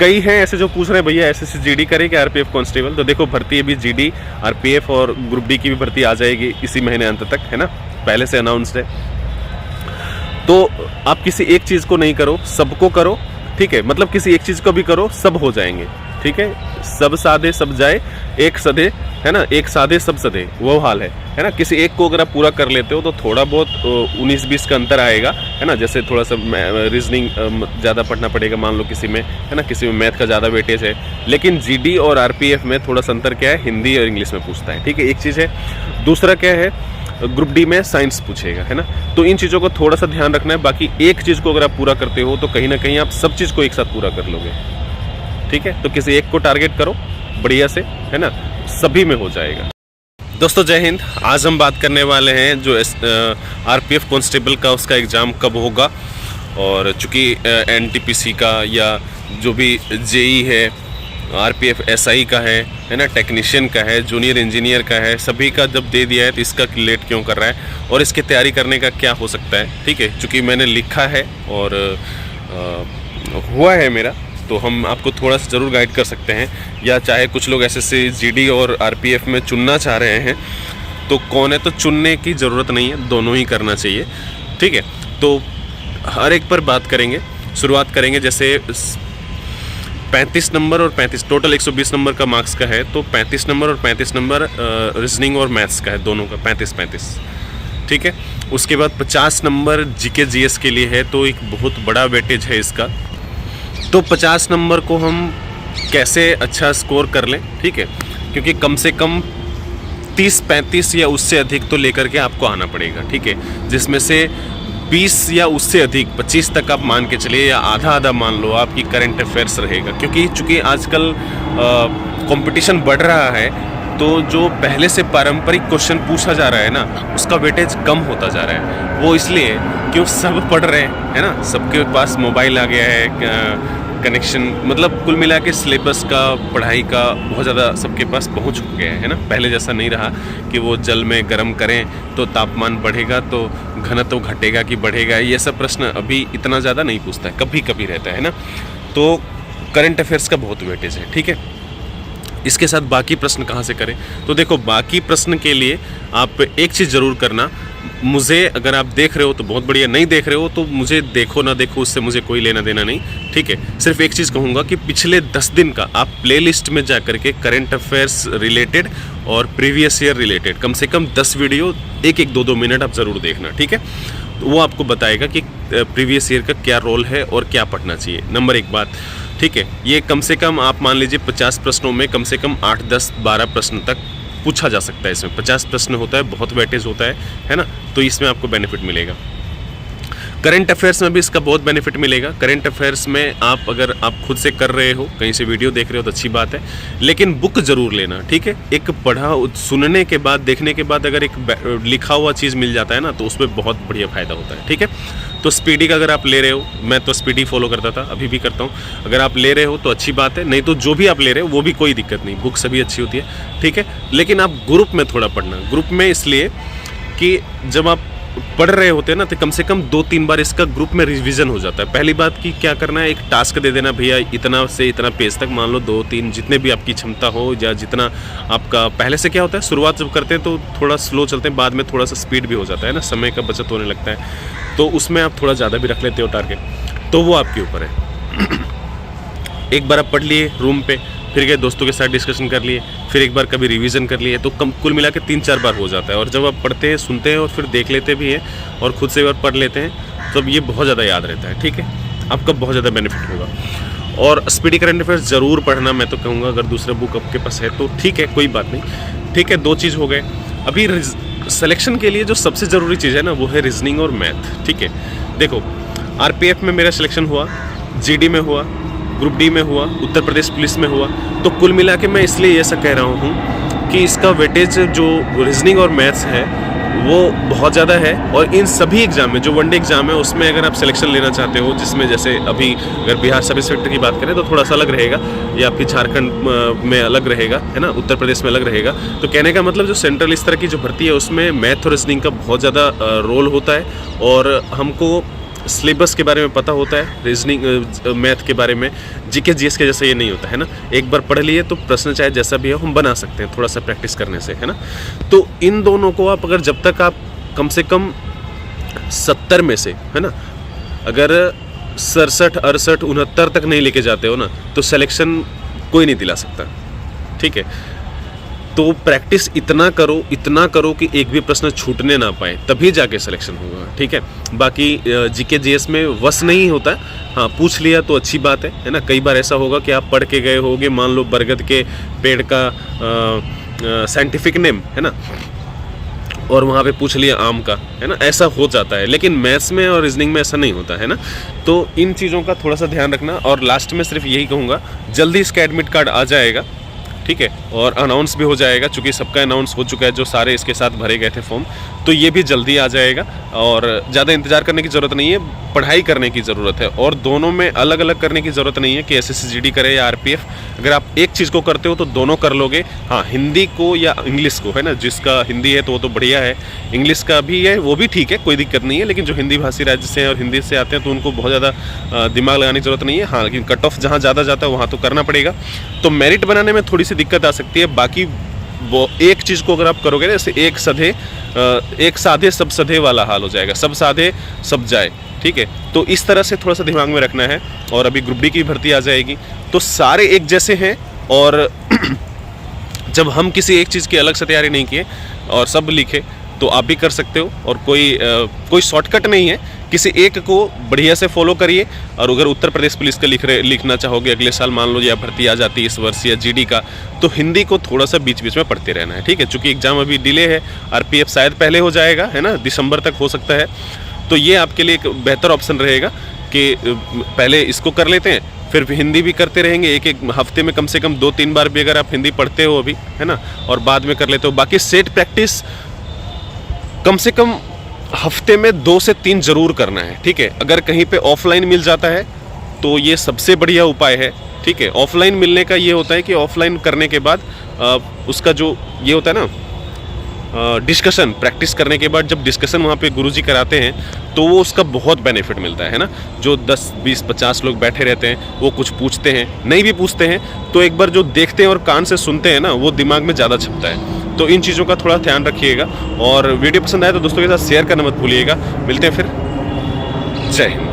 कई हैं ऐसे जो पूछ रहे हैं भैया एसएससी जीडी करें कि आरपीएफ कांस्टेबल। तो देखो भर्ती अभी जीडी, आरपीएफ और ग्रुप डी की भी भर्ती आ जाएगी इसी महीने अंत तक, है ना, पहले से अनाउंस्ड है। तो आप किसी एक चीज़ को नहीं करो, सबको करो, ठीक है। मतलब किसी एक चीज़ को भी करो, सब हो जाएंगे, ठीक है। सब साधे सब जाए, एक सधे, है ना, एक साधे सब सधे, वो हाल है ना। किसी एक को अगर आप पूरा कर लेते हो तो थोड़ा बहुत 19-20 का अंतर आएगा, है ना। जैसे थोड़ा सा रीजनिंग ज़्यादा पढ़ना पड़ेगा मान लो किसी में, है ना, किसी में मैथ का ज़्यादा वेटेज है। लेकिन जीडी और आरपीएफ में थोड़ा सा अंतर क्या है, हिंदी और इंग्लिश में पूछता है, ठीक है, एक चीज़ है। दूसरा क्या है, ग्रुप डी में साइंस पूछेगा, है ना। तो इन चीज़ों को थोड़ा सा ध्यान रखना है। बाकी एक चीज़ को अगर आप पूरा करते हो तो कहीं ना कहीं आप सब चीज़ को एक साथ पूरा कर लोगे, ठीक है। तो किसी एक को टारगेट करो बढ़िया से, है ना, सभी में हो जाएगा। दोस्तों जय हिंद। आज हम बात करने वाले हैं जो आरपीएफ कांस्टेबल का उसका एग्ज़ाम कब होगा। और चूँकि एनटीपीसी का या जो भी जेई है, आरपीएफ एसआई का है ना, टेक्नीशियन का है, जूनियर इंजीनियर का है, सभी का जब दे दिया है तो इसका लेट क्यों कर रहा है और इसकी तैयारी करने का क्या हो सकता है, ठीक है। चूँकि मैंने लिखा है और हुआ है मेरा, तो हम आपको थोड़ा सा ज़रूर गाइड कर सकते हैं। या चाहे कुछ लोग एसएससी जीडी और आरपीएफ में चुनना चाह रहे हैं तो कौन है, तो चुनने की ज़रूरत नहीं है, दोनों ही करना चाहिए, ठीक है। तो हर एक पर बात करेंगे। शुरुआत करेंगे जैसे 35 नंबर और 35, टोटल 120 नंबर का मार्क्स का है, तो 35 नंबर और 35 नंबर रीजनिंग और मैथ्स का है, दोनों का 35-35, ठीक है। उसके बाद 50 नंबर जीके जीएस के लिए है, तो एक बहुत बड़ा वेटेज है इसका। तो 50 नंबर को हम कैसे अच्छा स्कोर कर लें, ठीक है, क्योंकि कम से कम 30-35 या उससे अधिक तो लेकर के आपको आना पड़ेगा, ठीक है। जिसमें से 20 या उससे अधिक 25 तक आप मान के चलिए, या आधा आधा मान लो आपकी करंट अफेयर्स रहेगा। क्योंकि चूँकि आजकल कंपटीशन बढ़ रहा है, तो जो पहले से पारंपरिक क्वेश्चन पूछा जा रहा है ना, उसका वेटेज कम होता जा रहा है। वो इसलिए क्यों, सब पढ़ रहे हैं, है ना, सबके पास मोबाइल आ गया है, कनेक्शन, मतलब कुल मिला के सिलेबस का, पढ़ाई का बहुत ज़्यादा सबके पास पहुंच गया है ना। पहले जैसा नहीं रहा कि वो जल में गर्म करें तो तापमान बढ़ेगा तो घनत्व घटेगा कि बढ़ेगा, ये सब प्रश्न अभी इतना ज़्यादा नहीं पूछता है, कभी कभी रहता है ना। तो करंट अफेयर्स का बहुत वेटेज है, ठीक है। इसके साथ बाकी प्रश्न कहाँ से करें, तो देखो बाकी प्रश्न के लिए आप एक चीज़ ज़रूर करना। मुझे अगर आप देख रहे हो तो बहुत बढ़िया, नहीं देख रहे हो तो मुझे देखो ना देखो उससे मुझे कोई लेना देना नहीं, ठीक है। सिर्फ एक चीज़ कहूँगा कि पिछले 10 दिन का आप प्लेलिस्ट में जा कर के करंट अफेयर्स रिलेटेड और प्रीवियस ईयर रिलेटेड कम से कम 10 वीडियो 1-2 मिनट आप ज़रूर देखना, ठीक है। तो वो आपको बताएगा कि प्रीवियस ईयर का क्या रोल है और क्या पढ़ना चाहिए। नंबर 1 बात, ठीक है, ये कम से कम आप मान लीजिए 50 प्रश्नों में कम से कम 8, 10, 12 प्रश्न तक पूछा जा सकता है। इसमें 50 प्रश्न होता है, बहुत वेटेज होता है ना। तो इसमें आपको बेनिफिट मिलेगा। करंट अफेयर्स में भी इसका बहुत बेनिफिट मिलेगा। करंट अफेयर्स में आप अगर आप खुद से कर रहे हो, कहीं से वीडियो देख रहे हो तो अच्छी बात है, लेकिन बुक ज़रूर लेना, ठीक है। एक पढ़ा सुनने के बाद, देखने के बाद अगर एक लिखा हुआ चीज़ मिल जाता है ना, तो उसमें बहुत बढ़िया फ़ायदा होता है, ठीक है। तो स्पीडी का अगर आप ले रहे हो, मैं तो स्पीडी फॉलो करता था, अभी भी करता हूँ, अगर आप ले रहे हो तो अच्छी बात है, नहीं तो जो भी आप ले रहे हो वो भी कोई दिक्कत नहीं, बुक सभी अच्छी होती है, ठीक है। लेकिन आप ग्रुप में थोड़ा पढ़ना, ग्रुप में इसलिए कि जब आप पढ़ रहे होते हैं ना तो कम से कम 2-3 बार इसका ग्रुप में रिवीजन हो जाता है। पहली बात कि क्या करना है, एक टास्क दे देना, भैया इतना से इतना पेज तक, मान लो 2-3 जितने भी आपकी क्षमता हो, या जितना आपका पहले से क्या होता है, शुरुआत जब करते हैं तो थोड़ा स्लो चलते हैं, बाद में थोड़ा सा स्पीड भी हो जाता है ना, समय का बचत होने लगता है, तो उसमें आप थोड़ा ज़्यादा भी रख लेते हो टारगेट, तो वो आपके ऊपर है। एक बार आप पढ़ लिए रूम पे, फिर गए दोस्तों के साथ डिस्कशन कर लिए, फिर एक बार कभी रिवीजन कर लिए, तो कुल मिला के 3-4 बार हो जाता है। और जब आप पढ़ते हैं, सुनते हैं और फिर देख लेते भी हैं और खुद से एक बार पढ़ लेते हैं, तब ये बहुत ज़्यादा याद रहता है, ठीक है। आपका बहुत ज़्यादा बेनिफिट होगा। और स्पीडी करंट अफेयर्स ज़रूर पढ़ना, मैं तो कहूँगा। अगर दूसरा बुक आपके पास है तो ठीक है, कोई बात नहीं, ठीक है। 2 चीज़ हो गए। अभी सिलेक्शन के लिए जो सबसे ज़रूरी चीज़ है ना, वो है रीजनिंग और मैथ, ठीक है। देखो आरपीएफ में मेरा सिलेक्शन हुआ, जीडी में हुआ, ग्रुप डी में हुआ, उत्तर प्रदेश पुलिस में हुआ, तो कुल मिला के मैं इसलिए ऐसा कह रहा हूँ कि इसका वेटेज जो रीजनिंग और मैथ्स है वो बहुत ज़्यादा है। और इन सभी एग्जाम में, जो वनडे एग्जाम है, उसमें अगर आप सिलेक्शन लेना चाहते हो, जिसमें जैसे अभी अगर बिहार सब इंस्पेक्टर की बात करें तो थोड़ा सा अलग रहेगा, या फिर झारखंड में अलग रहेगा, है ना, उत्तर प्रदेश में अलग रहेगा। तो कहने का मतलब जो सेंट्रल इस तरह की जो भर्ती है उसमें मैथ और रीजनिंग का बहुत ज़्यादा रोल होता है। और हमको सिलेबस के बारे में पता होता है, रीजनिंग मैथ के बारे में, जीके जीएस के जैसे ये नहीं होता है ना। एक बार पढ़ लिए तो प्रश्न चाहे जैसा भी हो हम बना सकते हैं थोड़ा सा प्रैक्टिस करने से, है ना। तो इन दोनों को आप अगर जब तक आप कम से कम 70 में से, है ना, अगर 67, 68, 69 तक नहीं लेके जाते हो ना तो सिलेक्शन कोई नहीं दिला सकता, ठीक है। तो प्रैक्टिस इतना करो कि एक भी प्रश्न छूटने ना पाए, तभी जाके सिलेक्शन होगा, ठीक है। बाकी जीके जीएस में वस नहीं होता, हाँ पूछ लिया तो अच्छी बात है ना। कई बार ऐसा होगा कि आप पढ़ के गए होगे, मान लो बरगद के पेड़ का साइंटिफिक नेम, है ना, और वहाँ पे पूछ लिया आम का, है ना, ऐसा हो जाता है। लेकिन मैथ्स में और रीजनिंग में ऐसा नहीं होता है ना। तो इन चीज़ों का थोड़ा सा ध्यान रखना। और लास्ट में सिर्फ यही कहूँगा, जल्दी इसका एडमिट कार्ड आ जाएगा, ठीक है, और अनाउंस भी हो जाएगा, चूँकि सबका अनाउंस हो चुका है जो सारे इसके साथ भरे गए थे फॉर्म, तो ये भी जल्दी आ जाएगा। और ज़्यादा इंतज़ार करने की ज़रूरत नहीं है, पढ़ाई करने की ज़रूरत है। और दोनों में अलग अलग करने की ज़रूरत नहीं है कि एसएससी जीडी करे या आरपीएफ। अगर आप एक चीज़ को करते हो तो दोनों कर लोगे। हाँ, हिंदी को या इंग्लिश को, है ना, जिसका हिंदी है तो वो तो बढ़िया है, इंग्लिश का भी है वो भी ठीक है, कोई दिक्कत नहीं है। लेकिन जो हिंदी भाषी राज्य से हैं और हिंदी से आते हैं तो उनको बहुत ज़्यादा दिमाग लगाने की ज़रूरत नहीं है। हाँ, लेकिन कट ऑफ जहाँ ज़्यादा जाता है वहाँ तो करना पड़ेगा। तो मेरिट बनाने में थोड़ी सी दिक्कत आ सकती है। बाकी वो एक चीज़ को अगर आप करोगे ना, जैसे एक साधे सब सधे वाला हाल हो जाएगा, सब साधे सब जाए, ठीक है। तो इस तरह से थोड़ा सा दिमाग में रखना है। और अभी ग्रुप डी की भर्ती आ जाएगी तो सारे एक जैसे हैं। और जब हम किसी एक चीज़ की अलग से तैयारी नहीं किए और सब लिखे तो आप भी कर सकते हो। और कोई शॉर्टकट नहीं है, किसी एक को बढ़िया से फॉलो करिए। और अगर उत्तर प्रदेश पुलिस का लिखना चाहोगे अगले साल, मान लो या भर्ती आ जाती है इस वर्ष या जीडी का, तो हिंदी को थोड़ा सा बीच बीच में पढ़ते रहना है, ठीक है। चूँकि एग्जाम अभी डिले है, आरपीएफ शायद पहले हो जाएगा, है ना, दिसंबर तक हो सकता है। तो ये आपके लिए एक बेहतर ऑप्शन रहेगा कि पहले इसको कर लेते हैं, फिर हिंदी भी करते रहेंगे। एक हफ्ते में कम से कम 2-3 बार भी अगर आप हिंदी पढ़ते हो अभी, है ना, और बाद में कर लेते हो। बाकी सेट प्रैक्टिस कम से कम हफ्ते में 2 से 3 जरूर करना है, ठीक है। अगर कहीं पे ऑफलाइन मिल जाता है तो ये सबसे बढ़िया उपाय है, ठीक है। ऑफलाइन मिलने का ये होता है कि ऑफलाइन करने के बाद उसका जो ये होता है ना, डिस्कशन, प्रैक्टिस करने के बाद जब डिस्कशन वहाँ पे गुरुजी कराते हैं तो वो उसका बहुत बेनिफिट मिलता है ना। जो 10, 20, 50 लोग बैठे रहते हैं वो कुछ पूछते हैं, नहीं भी पूछते हैं, तो एक बार जो देखते हैं और कान से सुनते हैं ना, वो दिमाग में ज़्यादा छपता है। तो इन चीज़ों का थोड़ा ध्यान रखिएगा। और वीडियो पसंद आए तो दोस्तों के साथ शेयर करना मत भूलिएगा। मिलते हैं फिर, जय हिंद।